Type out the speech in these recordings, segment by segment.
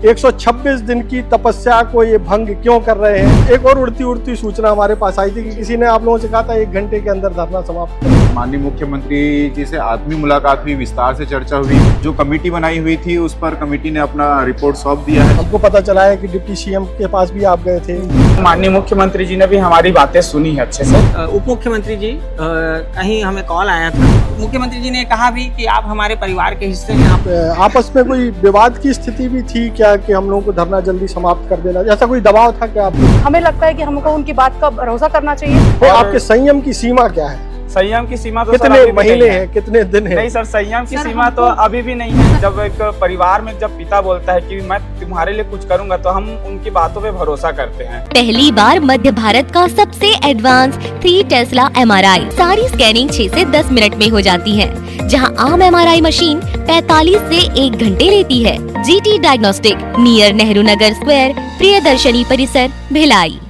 126 दिन की तपस्या को ये भंग क्यों कर रहे हैं। एक और उड़ती उड़ती सूचना हमारे पास आई थी कि किसी ने आप लोगों से कहा था 1 घंटे के अंदर धरना समाप्त करें। माननीय मुख्यमंत्री जी से आत्मीय मुलाकात हुई, विस्तार से चर्चा हुई। जो कमेटी बनाई हुई थी उस पर कमेटी ने अपना रिपोर्ट सौंप दिया है। हमको पता चला है कि डिप्टी सीएम के पास भी आप गए थे। माननीय मुख्यमंत्री जी ने भी हमारी बातें सुनी है अच्छे से। उप मुख्यमंत्री जी कहीं हमें कॉल आया था, मुख्यमंत्री जी ने कहा भी कि आप हमारे परिवार के हिस्से हैं। आपस में कोई विवाद की स्थिति भी थी क्या कि हम लोगों को धरना जल्दी समाप्त कर देना, ऐसा कोई दबाव था क्या आप? हमें लगता है कि हमको उनकी बात का भरोसा करना चाहिए। तो आपके संयम की सीमा क्या है? संयम की सीमा तो कितने महीने हैं, कितने दिन है? नहीं सर, संयम की सीमा तो अभी भी नहीं है। जब एक परिवार में जब पिता बोलता है कि मैं तुम्हारे लिए कुछ करूंगा तो हम उनकी बातों पे भरोसा करते हैं। पहली बार मध्य भारत का सबसे एडवांस 3 टेस्ला MRI। सारी स्कैनिंग 6 से 10 मिनट में हो जाती है, जहां आम MRI मशीन 45 से 1 घंटे लेती है। GT diagnostic, near Nehru Nagar square, Priyadarshini परिसर, भिलाई।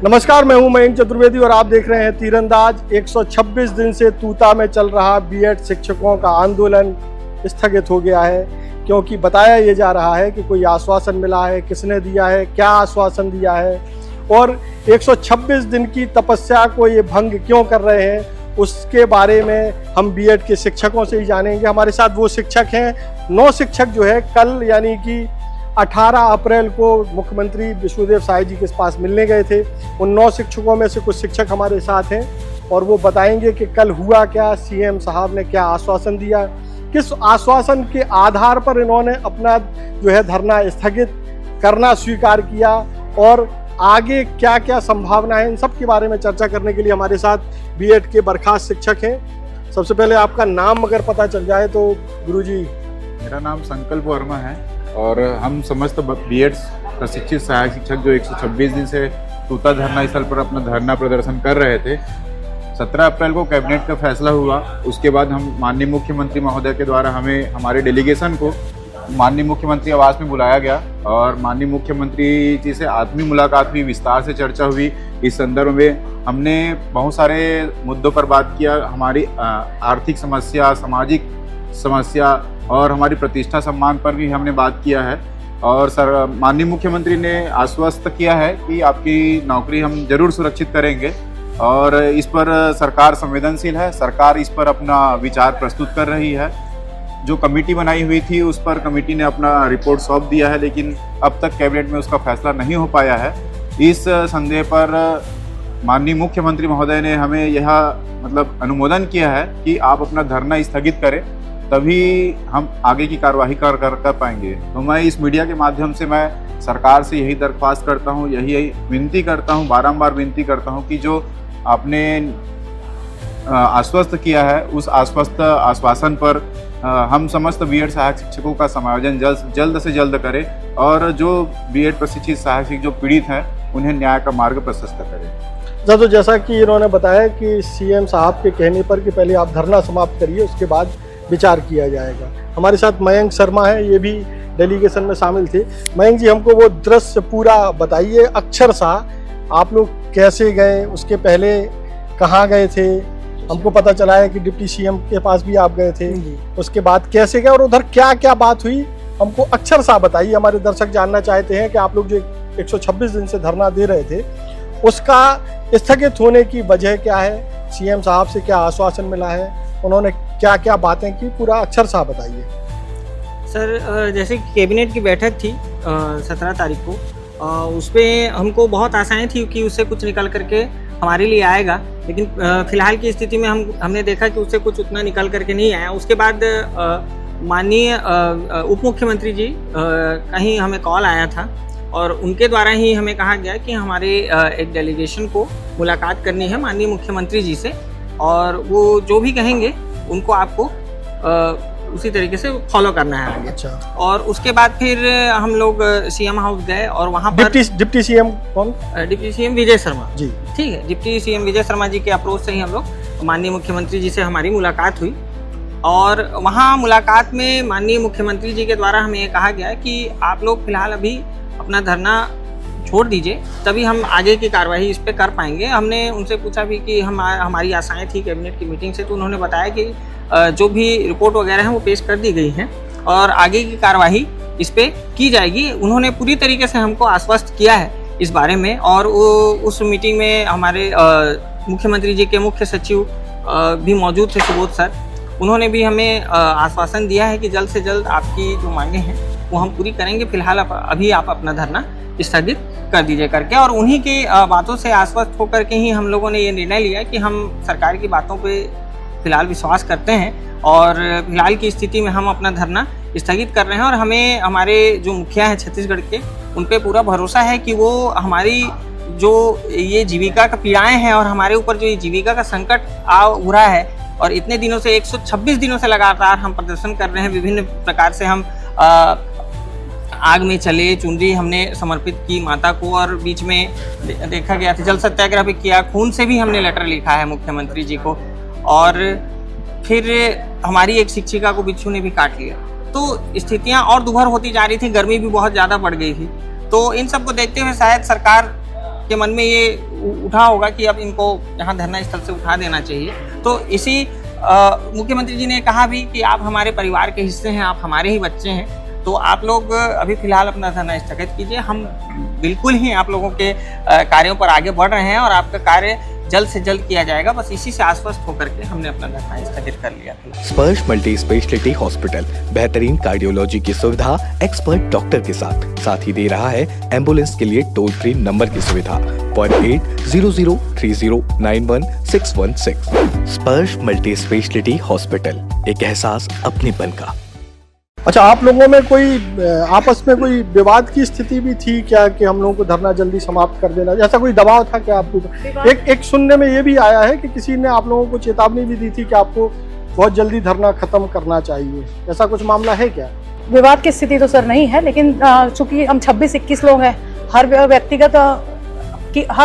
नमस्कार, मैं हूं मयंक चतुर्वेदी और आप देख रहे हैं तीरंदाज। 126 दिन से तूता में चल रहा बीएड शिक्षकों का आंदोलन स्थगित हो गया है, क्योंकि बताया ये जा रहा है कि कोई आश्वासन मिला है, किसने दिया है, क्या आश्वासन दिया है और 126 दिन की तपस्या को ये भंग क्यों कर रहे हैं, उसके बारे में हम बीएड के शिक्षकों से ही जानेंगे। हमारे साथ वो शिक्षक हैं, 9 शिक्षक जो है कल यानी कि 18 अप्रैल को मुख्यमंत्री विष्णुदेव साय जी के पास मिलने गए थे। उन 9 शिक्षकों में से कुछ शिक्षक हमारे साथ हैं और वो बताएंगे कि कल हुआ क्या, सीएम साहब ने क्या आश्वासन दिया, किस आश्वासन के आधार पर इन्होंने अपना जो है धरना स्थगित करना स्वीकार किया और आगे क्या क्या संभावना है, इन सब के बारे में चर्चा करने के लिए हमारे साथ बीएड के बर्खास्त शिक्षक हैं। सबसे पहले आपका नाम अगर पता चल जाए तो गुरुजी। मेरा नाम संकल्प वर्मा है और हम समस्त बीएड प्रशिक्षित सहायक शिक्षक जो 126 दिन से तूता धरना स्थल पर अपना धरना प्रदर्शन कर रहे थे। 17 अप्रैल को कैबिनेट का फैसला हुआ। उसके बाद हम माननीय मुख्यमंत्री महोदय के द्वारा हमें हमारे डेलीगेशन को माननीय मुख्यमंत्री आवास में बुलाया गया और माननीय मुख्यमंत्री जी से आत्मीय मुलाकात हुई, विस्तार से चर्चा हुई। इस संदर्भ में हमने बहुत सारे मुद्दों पर बात किया। हमारी आर्थिक समस्या, सामाजिक समस्या और हमारी प्रतिष्ठा सम्मान पर भी हमने बात किया है और सर माननीय मुख्यमंत्री ने आश्वस्त किया है कि आपकी नौकरी हम जरूर सुरक्षित करेंगे और इस पर सरकार संवेदनशील है। सरकार इस पर अपना विचार प्रस्तुत कर रही है। जो कमेटी बनाई हुई थी उस पर कमेटी ने अपना रिपोर्ट सौंप दिया है, लेकिन अब तक कैबिनेट में उसका फैसला नहीं हो पाया है। इस संदेह पर माननीय मुख्यमंत्री महोदय ने हमें यह अनुमोदन किया है कि आप अपना धरना स्थगित करें, तभी हम आगे की कार्यवाही कर पाएंगे। तो मैं इस मीडिया के माध्यम से मैं सरकार से यही दरख्वास्त करता हूँ, यही विनती करता हूँ, बारंबार विनती करता हूँ कि जो आपने आश्वस्त किया है उस आश्वासन पर हम समस्त बीएड सहायक शिक्षकों का समायोजन जल्द से जल्द करें और जो बीएड प्रशिक्षित सहायक शिक्षक जो पीड़ित हैं उन्हें न्याय का मार्ग प्रशस्त करें। तो जैसा कि इन्होंने बताया कि सीएम साहब के कहने पर कि पहले आप धरना समाप्त करिए, उसके बाद विचार किया जाएगा। हमारे साथ मयंक शर्मा है, ये भी डेलीगेशन में शामिल थे। मयंक जी, हमको वो दृश्य पूरा बताइए, अक्षर सा आप लोग कैसे गए, उसके पहले कहाँ गए थे? हमको पता चला है कि डिप्टी सीएम के पास भी आप गए थे, उसके बाद कैसे गए और उधर क्या क्या बात हुई, हमको अक्षर सा बताइए। हमारे दर्शक जानना चाहते हैं कि आप लोग जो 126 दिन से धरना दे रहे थे उसका स्थगित होने की वजह क्या है, सीएम साहब से क्या आश्वासन मिला है, उन्होंने क्या क्या बातें की, पूरा अक्षर सा बताइए। सर, जैसे कैबिनेट की बैठक थी 17 तारीख को, उस पर हमको बहुत आशाएं थी कि उससे कुछ निकल करके हमारे लिए आएगा, लेकिन फिलहाल की स्थिति में हमने देखा कि उससे कुछ उतना निकल करके नहीं आया। उसके बाद माननीय उप मुख्यमंत्री जी कहीं हमें कॉल आया था और उनके द्वारा ही हमें कहा गया कि हमारे एक डेलीगेशन को मुलाकात करनी है माननीय मुख्यमंत्री जी से और वो जो भी कहेंगे उनको आपको उसी तरीके से फॉलो करना है आगे। अच्छा। और उसके बाद फिर हम लोग सीएम हाउस गए और वहाँ पर डिप्टी सीएम कौन? डिप्टी सीएम विजय शर्मा जी, ठीक है। डिप्टी सीएम विजय शर्मा जी के अप्रोच से ही हम लोग माननीय मुख्यमंत्री जी से हमारी मुलाकात हुई और वहाँ मुलाकात में माननीय मुख्यमंत्री जी के द्वारा हमें ये कहा गया कि आप लोग फिलहाल अभी अपना धरना छोड़ दीजिए, तभी हम आगे की कार्रवाई इस पे कर पाएंगे। हमने उनसे पूछा भी कि हमारी आशाएं थी कैबिनेट की मीटिंग से, तो उन्होंने बताया कि जो भी रिपोर्ट वगैरह है वो पेश कर दी गई हैं और आगे की कार्रवाई इस पे की जाएगी। उन्होंने पूरी तरीके से हमको आश्वस्त किया है इस बारे में। और उस मीटिंग में हमारे मुख्यमंत्री जी के मुख्य सचिव भी मौजूद थे, सुबोध सर। उन्होंने भी हमें आश्वासन दिया है कि जल्द से जल्द आपकी जो मांगे हैं वो हम पूरी करेंगे। फिलहाल अभी आप अपना धरना स्थगित कर दीजिए करके, और उन्हीं की बातों से आश्वस्त होकर के ही हम लोगों ने ये निर्णय लिया कि हम सरकार की बातों पे फिलहाल विश्वास करते हैं और फिलहाल की स्थिति में हम अपना धरना स्थगित कर रहे हैं। और हमें हमारे जो मुखिया हैं छत्तीसगढ़ के, उन पे पूरा भरोसा है कि वो हमारी जो ये जीविका का पीड़ाएं हैं और हमारे ऊपर जो ये जीविका का संकट आ उभरा है, और इतने दिनों से 126 दिनों से लगातार हम प्रदर्शन कर रहे हैं, विभिन्न प्रकार से हम आग में चले, चुनरी हमने समर्पित की माता को, और बीच में देखा गया था जल सत्याग्रह भी किया, खून से भी हमने लेटर लिखा है मुख्यमंत्री जी को, और फिर हमारी एक शिक्षिका को बिच्छू ने भी काट लिया। तो स्थितियां और दुभर होती जा रही थी, गर्मी भी बहुत ज़्यादा बढ़ गई थी। तो इन सब को देखते हुए शायद सरकार के मन में ये उठा होगा कि अब इनको यहाँ धरना स्थल से उठा देना चाहिए। तो इसी मुख्यमंत्री जी ने कहा भी कि आप हमारे परिवार के हिस्से हैं, आप हमारे ही बच्चे हैं, तो आप लोग अभी फिलहाल अपना धरना स्थगित कीजिए। हम बिल्कुल ही आप लोगों के कार्यों पर आगे बढ़ रहे हैं और आपका कार्य जल्द से जल्द किया जाएगा। बस इसी से आश्वस्त होकर के हमने अपना धरना स्थगित कर लिया था। स्पर्श मल्टी स्पेशलिटी हॉस्पिटल बेहतरीन कार्डियोलॉजी की सुविधा एक्सपर्ट डॉक्टर के साथ ही दे रहा है एम्बुलेंस के लिए टोल फ्री नंबर की सुविधा 08003091616। स्पर्श मल्टी स्पेशलिटी हॉस्पिटल, एक एहसास अपनेपन का। अच्छा, आप लोगों में कोई आपस में कोई विवाद की स्थिति भी थी क्या कि हम लोगों को धरना जल्दी समाप्त कर देना, ऐसा कोई दबाव था क्या आपको? एक सुनने में ये भी आया है कि किसी ने आप लोगों को चेतावनी भी दी थी कि आपको बहुत जल्दी धरना खत्म करना चाहिए, ऐसा कुछ मामला है क्या? विवाद की स्थिति तो सर नहीं है, लेकिन चूंकि हम 26-21 लोग हैं, हर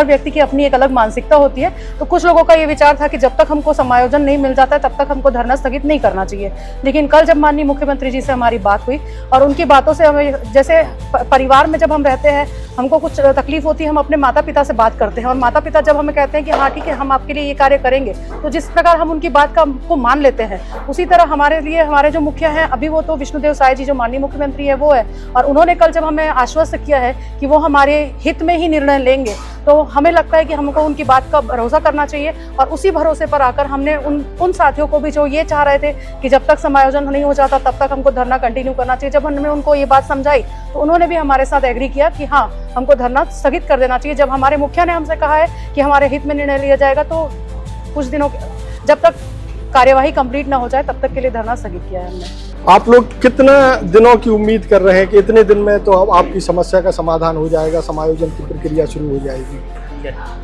व्यक्ति की अपनी एक अलग मानसिकता होती है। तो कुछ लोगों का ये विचार था कि जब तक हमको समायोजन नहीं मिल जाता है तब तक हमको धरना स्थगित नहीं करना चाहिए। लेकिन कल जब माननीय मुख्यमंत्री जी से हमारी बात हुई और उनकी बातों से हमें, जैसे परिवार में जब हम रहते हैं हमको कुछ तकलीफ होती है, हम अपने माता पिता से बात करते हैं और माता पिता जब हमें कहते हैं कि हाँ ठीक है हम आपके लिए ये कार्य करेंगे, तो जिस प्रकार हम उनकी बात को मान लेते हैं, उसी तरह हमारे लिए हमारे जो मुखिया हैं अभी वो तो विष्णुदेव साय जी जो माननीय मुख्यमंत्री है वो है, और उन्होंने कल जब हमें आश्वस्त किया है कि वो हमारे हित में ही निर्णय लेंगे, तो हमें लगता है कि हमको उनकी बात का भरोसा करना चाहिए। और उसी भरोसे पर आकर हमने उन साथियों को भी जो ये चाह रहे थे कि जब तक समायोजन नहीं हो जाता तब तक हमको धरना कंटिन्यू करना चाहिए, जब हमने उनको ये बात समझाई तो उन्होंने भी हमारे साथ एग्री किया कि हाँ हमको धरना स्थगित कर देना चाहिए। जब हमारे मुखिया ने हमसे कहा है कि हमारे हित में निर्णय लिया जाएगा, तो कुछ दिनों जब तक कार्यवाही कंप्लीट ना हो जाए तब तक के लिए धरना स्थगित किया है हमने। आप लोग कितने दिनों की उम्मीद कर रहे हैं कि इतने दिन में तो अब आपकी समस्या का समाधान हो जाएगा, समायोजन की प्रक्रिया शुरू हो जाएगी?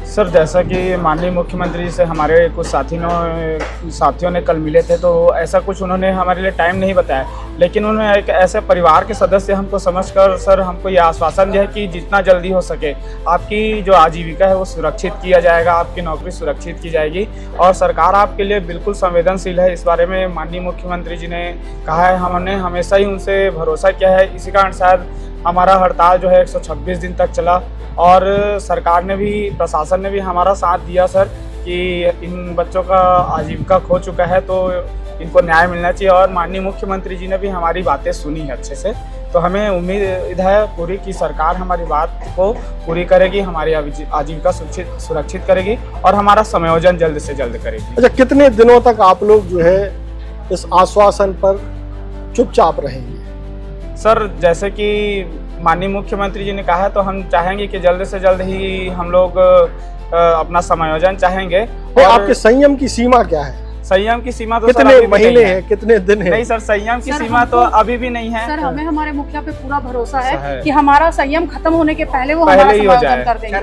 सर, जैसा कि माननीय मुख्यमंत्री जी से हमारे कुछ साथियों ने कल मिले थे, तो ऐसा कुछ उन्होंने हमारे लिए टाइम नहीं बताया, लेकिन उन्होंने एक ऐसे परिवार के सदस्य हमको समझकर सर हमको ये आश्वासन दिया कि जितना जल्दी हो सके आपकी जो आजीविका है वो सुरक्षित किया जाएगा, आपकी नौकरी सुरक्षित की जाएगी और सरकार आपके लिए बिल्कुल संवेदनशील है। इस बारे में माननीय मुख्यमंत्री जी ने कहा है, हमने हमेशा ही उनसे भरोसा किया है। इसी कारण शायद हमारा हड़ताल जो है 126 दिन तक चला और सरकार ने भी, प्रशासन ने भी हमारा साथ दिया सर कि इन बच्चों का आजीविका खो चुका है तो इनको न्याय मिलना चाहिए, और माननीय मुख्यमंत्री जी ने भी हमारी बातें सुनी है अच्छे से। तो हमें उम्मीद है पूरी कि सरकार हमारी बात को पूरी करेगी, हमारी आजीविका सुरक्षित करेगी और हमारा समायोजन जल्द से जल्द करेगी। अच्छा, कितने दिनों तक आप लोग जो है इस आश्वासन पर चुपचाप रहेंगे? सर, जैसे कि माननीय मुख्यमंत्री जी ने कहा है तो हम चाहेंगे कि जल्द से जल्द ही हम लोग अपना समायोजन चाहेंगे। और आपके संयम की सीमा क्या है? संयम की सीमा तो कितने महीने हैं, कितने दिन है? नहीं सर, संयम की सीमा तो अभी भी नहीं है सर। हमें हमारे मुखिया पे पूरा भरोसा है कि हमारा संयम खत्म होने के पहले वो हमारा ही हो समायोजन कर देंगे।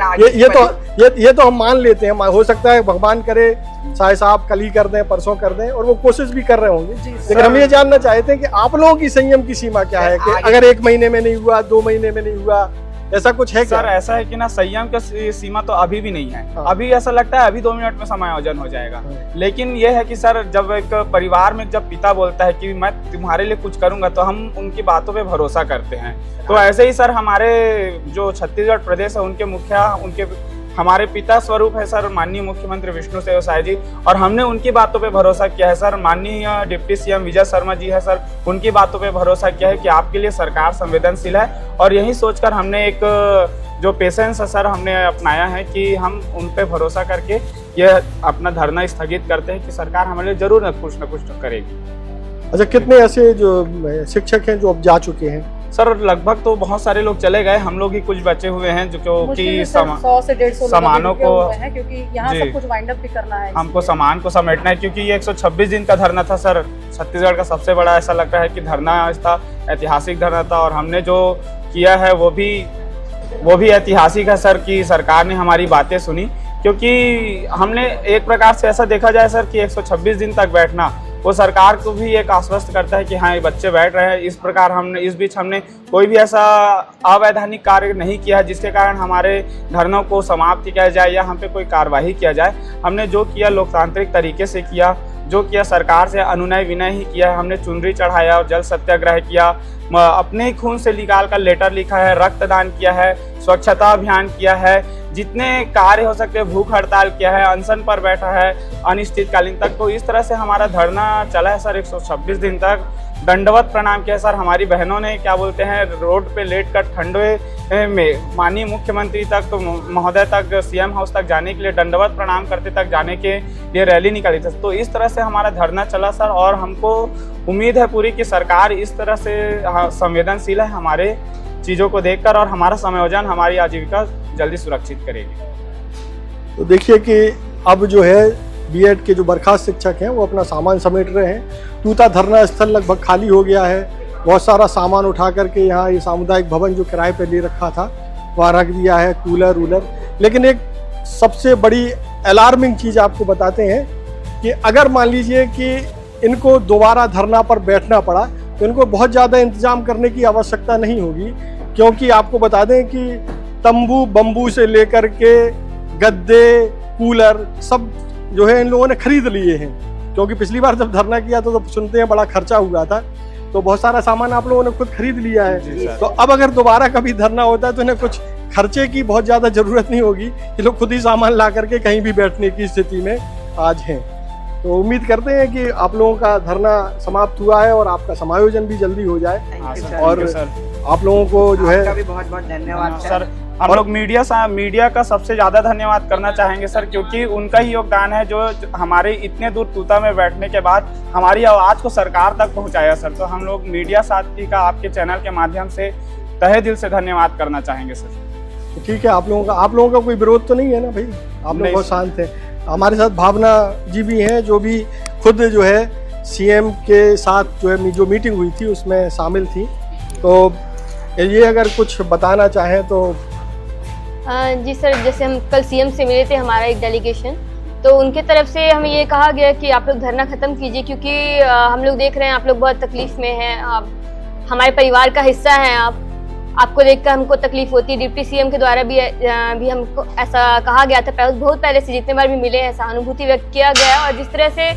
ये तो हम मान लेते हैं, हो सकता है भगवान करे साय साहब कल ही कर दें, परसों कर दें, और वो कोशिश भी कर रहे होंगे, लेकिन हम ये जानना चाहते हैं कि आप लोगों की संयम की सीमा क्या है कि अगर 1 महीने में नहीं हुआ, 2 महीने में नहीं हुआ, ऐसा कुछ है क्या? सर ऐसा है कि ना संयम का सीमा तो अभी भी नहीं है। हाँ। अभी ऐसा लगता है अभी 2 मिनट में समायोजन हो जाएगा। लेकिन ये है कि सर जब एक परिवार में जब पिता बोलता है कि मैं तुम्हारे लिए कुछ करूंगा तो हम उनकी बातों पे भरोसा करते हैं। तो ऐसे ही सर हमारे जो छत्तीसगढ़ प्रदेश है उनके मुखिया हमारे पिता स्वरूप है सर माननीय मुख्यमंत्री विष्णु देव साय जी, और हमने उनकी बातों पे भरोसा किया है सर। माननीय डिप्टी सीएम विजय शर्मा जी है सर, उनकी बातों पे भरोसा किया है कि आपके लिए सरकार संवेदनशील है, और यही सोचकर हमने एक जो पेशेंस है सर हमने अपनाया है कि हम उन पे भरोसा करके ये अपना धरना स्थगित करते हैं कि सरकार हमारे लिए जरूर कुछ न कुछ करेगी। अच्छा, कितने ऐसे जो शिक्षक हैं जो अब जा चुके हैं? सर लगभग तो बहुत सारे लोग चले गए, हम लोग ही कुछ बचे हुए हैं जो कि 100 से 150 सामानों को क्योंकि यहाँ जी। सब कुछ वाइंड अप भी करना है, हमको सामान को समेटना है, क्योंकि ये 126 दिन का धरना था सर। छत्तीसगढ़ का सबसे बड़ा ऐसा लगता है कि धरना था, ऐतिहासिक धरना था, और हमने जो किया है वो भी ऐतिहासिक है सर कि सरकार ने हमारी बातें सुनी। क्योंकि हमने एक प्रकार से ऐसा देखा जाए सर कि 126 दिन तक बैठना वो सरकार को भी एक आश्वस्त करता है कि हाँ ये बच्चे बैठ रहे हैं। इस प्रकार इस बीच हमने कोई भी ऐसा अवैधानिक कार्य नहीं किया जिसके कारण हमारे धरनों को समाप्त किया जाए या हम पे कोई कार्यवाही किया जाए। हमने जो किया लोकतांत्रिक तरीके से किया, जो किया सरकार से अनुनय विनय ही किया है। हमने चुनरी चढ़ाया और जल सत्याग्रह किया, अपने ही खून से निकाल कर लेटर लिखा है, रक्तदान किया है, स्वच्छता अभियान किया है, जितने कार्य हो सकते भूख हड़ताल किया है, अनशन पर बैठा है अनिश्चितकालीन तक। तो इस तरह से हमारा धरना चला है सर 126 दिन तक। दंडवत प्रणाम किया सर, हमारी बहनों ने क्या बोलते हैं रोड पे लेट कर ठंडे में माननीय मुख्यमंत्री तक तो महोदय तक सीएम हाउस तक जाने के लिए दंडवत प्रणाम करते तक जाने के लिए रैली निकाली थी। तो इस तरह से हमारा धरना चला सर, और हमको उम्मीद है पूरी कि सरकार इस तरह से संवेदनशील है हमारे चीज़ों को देखकर, और हमारा समायोजन हमारी आजीविका जल्दी सुरक्षित करेगी। तो देखिए कि अब जो है बीएड के जो बर्खास्त शिक्षक हैं वो अपना सामान समेट रहे हैं। तूता धरना स्थल लगभग खाली हो गया है। बहुत सारा सामान उठा करके यहाँ ये सामुदायिक भवन जो किराए पे ले रखा था वहाँ रख दिया है, कूलर वूलर। लेकिन एक सबसे बड़ी अलार्मिंग चीज़ आपको बताते हैं कि अगर मान लीजिए कि इनको दोबारा धरना पर बैठना पड़ा तो इनको बहुत ज़्यादा इंतजाम करने की आवश्यकता नहीं होगी, क्योंकि आपको बता दें कि तंबू बम्बू से लेकर के गद्दे कूलर सब जो है इन लोगों ने खरीद लिए हैं। क्योंकि पिछली बार जब धरना किया तो सुनते हैं बड़ा खर्चा हुआ था, तो बहुत सारा सामान आप लोगों ने खुद खरीद लिया है। तो अब अगर दोबारा कभी धरना होता है तो इन्हें कुछ खर्चे की बहुत ज़्यादा ज़रूरत नहीं होगी, ये लोग खुद ही सामान ला करके कहीं भी बैठने की स्थिति में आज हैं। तो उम्मीद करते हैं कि आप लोगों का धरना समाप्त हुआ है और आपका समायोजन भी जल्दी हो जाए। और आप लोगों को जो है भी बहुत बहुत धन्यवाद सर। हम लोग मीडिया का सबसे ज़्यादा धन्यवाद करना चाहेंगे सर, क्योंकि उनका ही योगदान है जो हमारे इतने दूर तूता में बैठने के बाद हमारी आवाज़ को सरकार तक पहुंचाया सर। तो हम लोग मीडिया साथी का आपके चैनल के माध्यम से तहे दिल से धन्यवाद करना चाहेंगे सर। तो ठीक है, आप लोगों का कोई विरोध तो नहीं है ना भाई? आप लोग बहुत शांत हैं। हमारे साथ भावना जी भी हैं जो भी खुद जो है सीएम के साथ जो है जो मीटिंग हुई थी उसमें शामिल थी। तो ये अगर कुछ बताना चाहें तो। जी सर, जैसे हम कल सीएम से मिले थे हमारा एक डेलीगेशन, तो उनके तरफ से हमें ये कहा गया कि आप लोग धरना ख़त्म कीजिए, क्योंकि हम लोग देख रहे हैं आप लोग बहुत तकलीफ़ में हैं, आप हमारे परिवार का हिस्सा हैं, आपको देखकर हमको तकलीफ होती है। डिप्टी सीएम के द्वारा भी हमको ऐसा कहा गया था, बहुत पहले से जितने बार भी मिले हैं सहानुभूति व्यक्त किया गया। और जिस तरह से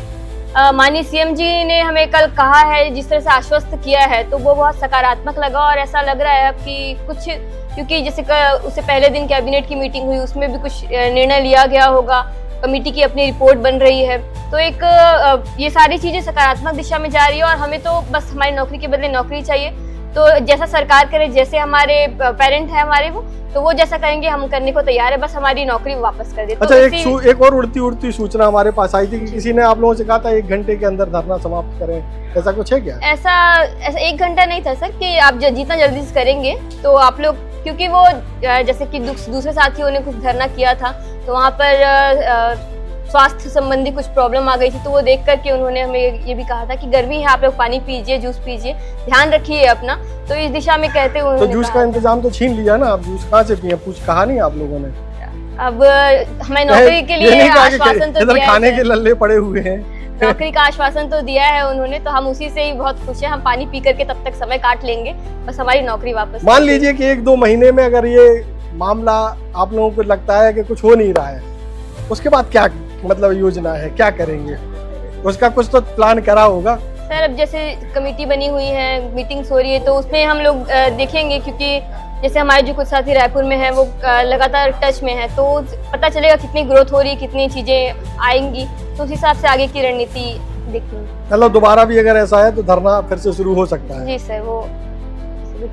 माननीय सीएम जी ने हमें कल कहा है, जिस तरह से आश्वस्त किया है, तो वो बहुत सकारात्मक लगा। और ऐसा लग रहा है कि कुछ, क्योंकि जैसे उससे पहले दिन कैबिनेट की मीटिंग हुई उसमें भी कुछ निर्णय लिया गया होगा, कमेटी की अपनी रिपोर्ट बन रही है, तो एक ये सारी चीज़ें सकारात्मक दिशा में जा रही है। और हमें तो बस हमारी नौकरी के बदले नौकरी चाहिए, तो जैसा सरकार करे, जैसे हमारे पेरेंट है हमारे वो, तो वो जैसा करेंगे हम करने को तैयार है, बस हमारी नौकरी वापस कर दे। अच्छा, एक और उड़ती सूचना हमारे पास आई थी कि किसी ने आप लोगों से कहा था 1 घंटे के अंदर धरना समाप्त करें, ऐसा कुछ है क्या? ऐसा 1 घंटा नहीं था सर, कि आप जितना जल्दी से करेंगे तो आप लोग, क्योंकि वो जैसे कि दूसरे साथियों ने कुछ धरना किया था तो वहाँ पर स्वास्थ्य संबंधी कुछ प्रॉब्लम आ गई थी, तो वो देख करके उन्होंने हमें ये भी कहा था कि गर्मी है, आप लोग पानी पीजिए, जूस पीजिए, ध्यान रखिए अपना। तो इस दिशा में कहते हुए तो जूस का इंतजाम तो छीन लिया ना, आप जूस कहाँ से पिए? कुछ कहा नहीं आप लोगों ने? अब हमें नौकरी के लिए आश्वासन तो दिया है, खाने के लल्ले पड़े हुए हैं, नौकरी का आश्वासन तो दिया है उन्होंने, तो हम उसी से ही बहुत खुश हैं। हम पानी पी करके तब तक समय काट लेंगे, बस हमारी नौकरी वापस। मान लीजिए कि 1-2 महीने में अगर ये मामला आप लोगों को लगता है कि कुछ हो नहीं रहा है, उसके बाद क्या मतलब योजना है, क्या करेंगे? उसका कुछ तो प्लान करा होगा सर। अब जैसे कमेटी बनी हुई है, मीटिंग्स हो रही है, तो उसमें हम लोग देखेंगे, क्योंकि जैसे हमारे जो कुछ साथी रायपुर में हैं वो लगातार टच में है, तो पता चलेगा कितनी ग्रोथ हो रही है, कितनी चीजें आएंगी, तो उस हिसाब से आगे की रणनीति देखेंगे। मतलब दोबारा भी अगर ऐसा है तो धरना फिर से शुरू हो सकता है? जी सर, वो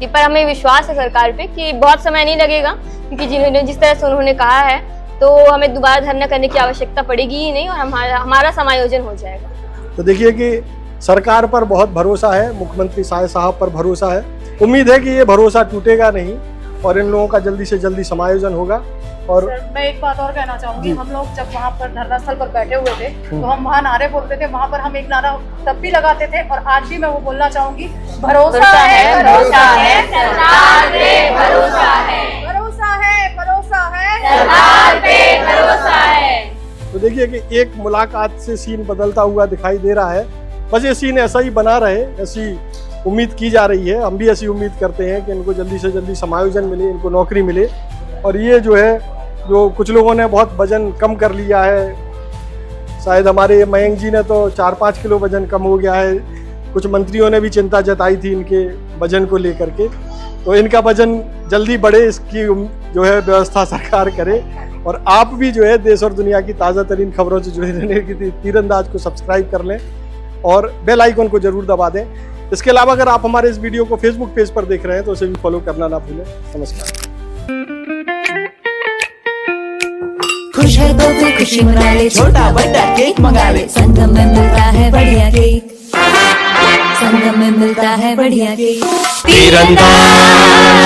पर हमें विश्वास है सरकार पे कि बहुत समय नहीं लगेगा, क्योंकि जिस तरह से उन्होंने कहा है तो हमें दोबारा धरना करने की आवश्यकता पड़ेगी ही नहीं, और हमारा समायोजन हो जाएगा। तो देखिए कि सरकार पर बहुत भरोसा है, मुख्यमंत्री साहब पर भरोसा है। उम्मीद है कि ये भरोसा टूटेगा नहीं और इन लोगों का जल्दी से जल्दी समायोजन होगा। और सर, मैं एक बात और कहना चाहूंगी, हम लोग जब वहाँ पर धरना स्थल पर बैठे हुए थे तो हम वहाँ नारे बोलते थे, वहाँ पर हम एक नारा तब भी लगाते थे और आज भी मैं वो बोलना चाहूंगी, भरोसा है, भरोसा है, सरकार पे भरोसा है, भरोसा है, भरोसा है, सरकार पे भरोसा है। तो देखिए कि एक मुलाकात से सीन बदलता हुआ दिखाई दे रहा है। बस ये सीन ऐसा ही बना रहे, ऐसी उम्मीद की जा रही है। हम भी ऐसी उम्मीद करते हैं कि इनको जल्दी से जल्दी समायोजन मिले, इनको नौकरी मिले। और ये जो है, जो कुछ लोगों ने बहुत वजन कम कर लिया है, शायद हमारे मयंक जी ने तो 4-5 किलो वजन कम हो गया है। कुछ मंत्रियों ने भी चिंता जताई थी इनके वजन को लेकर के, तो इनका वजन जल्दी बढ़े, इसकी जो है व्यवस्था सरकार करे। और आप भी जो है देश और दुनिया की ताज़ा तरीन खबरों से जुड़े रहने के लिए तीरंदाज को सब्सक्राइब कर लें और बेल आइकन को जरूर दबा दें। इसके अलावा अगर आप हमारे इस वीडियो को फेसबुक पेज पर देख रहे हैं तो उसे भी फॉलो करना ना भूलें। नमस्कार। खुश है तो फिर खुशी मना ले, छोटा बड़ा केक मंगा ले, संगम में मिलता है बढ़िया केक, संगम में मिलता है बढ़िया केक। तीरंदाज।